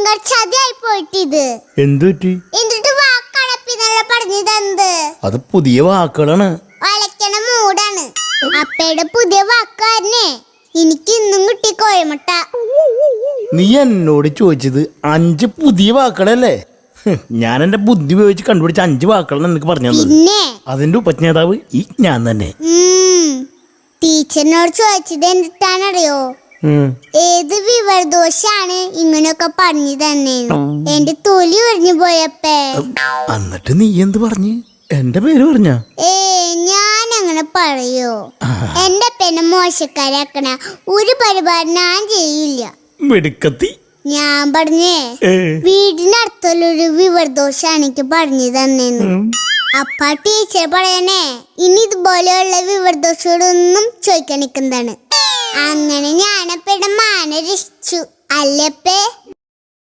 ഭയങ്കര ചതിയായി പോയിട്ടിത്. എന്തുപറ്റി? എന്നിട്ട് വാക്കടപ്പിന്നല്ല പറഞ്ഞത്. അത് പുതിയ വാക്കുകളാണ്. ഒലക്കണ മൂടാണ്. അപ്പയുടെ പുതിയ വാക്കാരനെ എനിക്ക് ഇന്നും കിട്ടി കോയമുട്ട. നീ എന്നോട് ചോദിച്ചത് 5 പുതിയ വാക്കുകളല്ലേ? ഞാൻ എന്റെ ബുദ്ധി ഉപയോഗിച്ച് കണ്ടുപിടിച്ച 5 വാക്കുകളാണ് നിനക്ക് പറഞ്ഞു തന്നത്. പിന്നെ അതിന്റെ ഉപജ്ഞാതാവ് ഈ ഞാൻ തന്നെ. ടീച്ചറിനോട് ചോദിച്ചത് എന്നിട്ടാണറിയോ, ഏത് വിവരദോഷാണ് ഇങ്ങനെയൊക്കെ പറഞ്ഞു തന്നെ. എന്റെ തൊലി ഒഴിഞ്ഞു പോയപ്പേ. എന്നിട്ട് നീ എന്ത് പറഞ്ഞു? എന്റെ പേര് പറഞ്ഞ? ഞാൻ അങ്ങനെ പറയോ? എന്റെ പെണ്ണെ മോശക്കാരാക്കണ ഒരു പരിപാടി ഞാൻ ചെയ്യില്ല. മെടുക്കത്തി. ഞാൻ പറഞ്ഞേ വീടിനടുത്തുള്ളൊരു വിവരദോഷാണ് എനിക്ക് പറഞ്ഞു തന്നേന്ന്. അപ്പ ടീച്ചർ പറയണേ ഇനി ഇതുപോലെയുള്ള വിവരദോഷോടൊന്നും ചോദിക്കാൻ നിൽക്കുന്നതാണ്. അങ്ങനെ ഞാനപ്പയുടെ മാന രക്ഷിച്ചു അല്ലപ്പേ.